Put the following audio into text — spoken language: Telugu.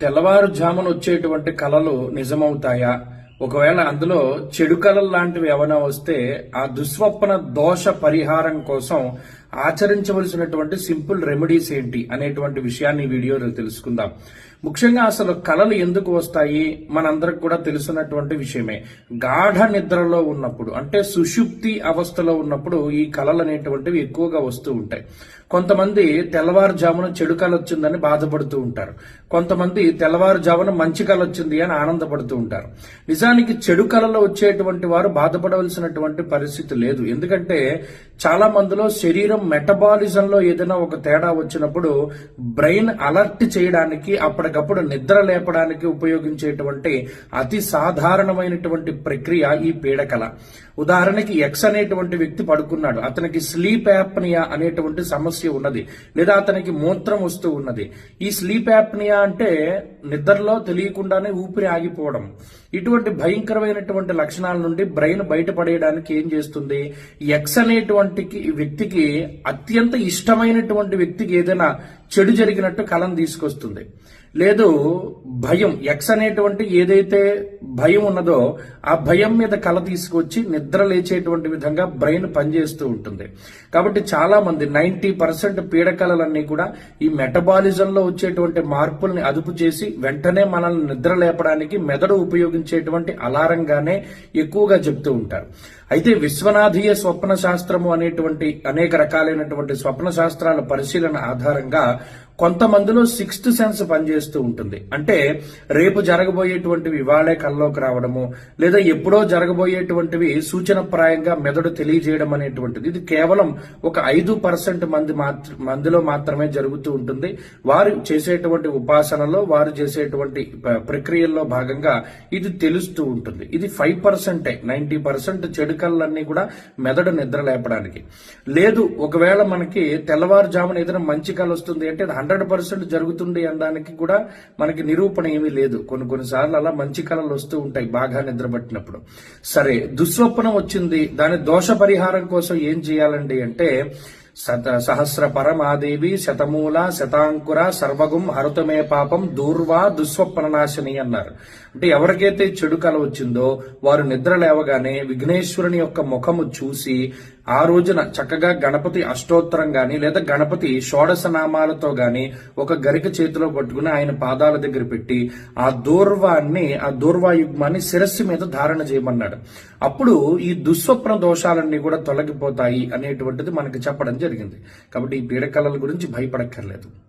తెల్లవారుజామున వచ్చేటువంటి కలలు నిజమవుతాయా? ఒకవేళ అందులో చెడు కలలు లాంటివి ఏమైనా వస్తే ఆ దుస్వప్న దోష పరిహారం కోసం ఆచరించవలసినటువంటి సింపుల్ రెమెడీస్ ఏంటి అనేటువంటి విషయాన్ని ఈ వీడియోలో తెలుసుకుందాం. ముఖ్యంగా అసలు కలలు ఎందుకు వస్తాయి మనందరికి కూడా తెలుసున్నటువంటి విషయమే. గాఢ నిద్రలో ఉన్నప్పుడు అంటే సుషుప్తి అవస్థలో ఉన్నప్పుడు ఈ కలలు అనేటువంటివి ఎక్కువగా వస్తూ ఉంటాయి. కొంతమంది తెల్లవారుజామున చెడు కల వచ్చిందని బాధపడుతూ ఉంటారు. కొంతమంది తెల్లవారుజామున మంచి కల వచ్చింది అని ఆనందపడుతూ ఉంటారు. నిజానికి చెడు కలలో వచ్చేటువంటి వారు బాధపడవలసినటువంటి పరిస్థితి లేదు. ఎందుకంటే చాలా మందిలో శరీరం మెటబాలిజంలో ఏదైనా ఒక తేడా వచ్చినప్పుడు బ్రెయిన్ అలర్ట్ చేయడానికి అప్పటికప్పుడు నిద్ర లేపడానికి ఉపయోగించేటువంటి అతి సాధారణమైనటువంటి ప్రక్రియ ఈ పీడకల. ఉదాహరణకి ఎక్స్ అనేటువంటి వ్యక్తి పడుకున్నాడు, అతనికి స్లీప్ యాప్నియా అనేటువంటి సమస్య ఉన్నది, లేదా అతనికి మూత్రం వస్తూ ఉన్నది. ఈ స్లీప్ యాప్నియా అంటే నిద్రలో తెలియకుండానే ఊపిరి ఆగిపోవడం. ఇటువంటి భయంకరమైనటువంటి లక్షణాల నుండి బ్రెయిన్ బయటపడేయడానికి ఏం చేస్తుంది, ఎక్స్ అనేటువంటి వ్యక్తికి అత్యంత ఇష్టమైనటువంటి వ్యక్తికి ఏదైనా చెడు జరిగినట్టు కలను తీసుకొస్తుంది. లేదు భయం, ఎక్స్ అనేటువంటి ఏదైతే భయం ఉన్నదో ఆ భయం మీద కల తీసుకొచ్చి నిద్ర లేచేటువంటి విధంగా బ్రెయిన్ పనిచేస్తూ ఉంటుంది. కాబట్టి చాలా మంది 90% పీడకలన్నీ కూడా ఈ మెటబాలిజంలో వచ్చేటువంటి మార్పుల్ని అదుపు చేసి వెంటనే మనల్ని నిద్ర లేపడానికి మెదడు ఉపయోగించేటువంటి అలారంగానే ఎక్కువగా చెప్తూ ఉంటారు. అయితే విశ్వనాథీయ స్వప్న శాస్త్రము అనేటువంటి అనేక రకాలైనటువంటి స్వప్న శాస్త్రాల పరిశీలన ఆధారంగా కొంతమందిలో సిక్స్త్ సెన్స్ పనిచేస్తూ ఉంటుంది. అంటే రేపు జరగబోయేటువంటివి ఇవాళే కల్లోకి రావడము, లేదా ఎప్పుడో జరగబోయేటువంటివి సూచనప్రాయంగా మెదడు తెలియజేయడం అనేటువంటిది ఇది కేవలం ఒక 5% మందిలో మాత్రమే జరుగుతూ ఉంటుంది. వారు చేసేటువంటి ఉపాసనలో, వారు చేసేటువంటి ప్రక్రియల్లో భాగంగా ఇది తెలుస్తూ ఉంటుంది. ఇది 5%. 90% చెడు కళ్ళన్నీ కూడా మెదడు నిద్ర లేపడానికి. లేదు ఒకవేళ మనకి తెల్లవారుజామున ఏదైనా మంచి కళ వస్తుంది అంటే 100% జరుగుతుంది అనడానికి కూడా మనకి నిరూపణ ఏమీ లేదు. కొన్నిసార్లు అలా మంచి కళలు వస్తూ ఉంటాయి బాగా నిద్రపట్టినప్పుడు. సరే, దుస్వప్నం వచ్చింది, దాని దోష పరిహారం కోసం ఏం చేయాలండి అంటే సహస్ర పరమాదేవి శతమూల శతాంకుర సర్వగుం హరుతమే పాపం దూర్వా దుస్వప్ననాశని అన్నారు. అంటే ఎవరికైతే చెడు కల వచ్చిందో వారు నిద్ర లేవగానే విఘ్నేశ్వరుని యొక్క ముఖము చూసి ఆ రోజున చక్కగా గణపతి అష్టోత్తరం గాని లేదా గణపతి షోడశ నామాలతో గాని ఒక గరిక చేతిలో పట్టుకుని ఆయన పాదాల దగ్గర పెట్టి ఆ దూర్వాయుగ్మాన్ని శిరస్సు మీద ధారణ చేయమన్నాడు. అప్పుడు ఈ దుస్వప్న దోషాలన్నీ కూడా తొలగిపోతాయి అనేటువంటిది మనకి చెప్పడం జరిగింది. కాబట్టి ఈ పీడకలల గురించి భయపడక్కర్లేదు.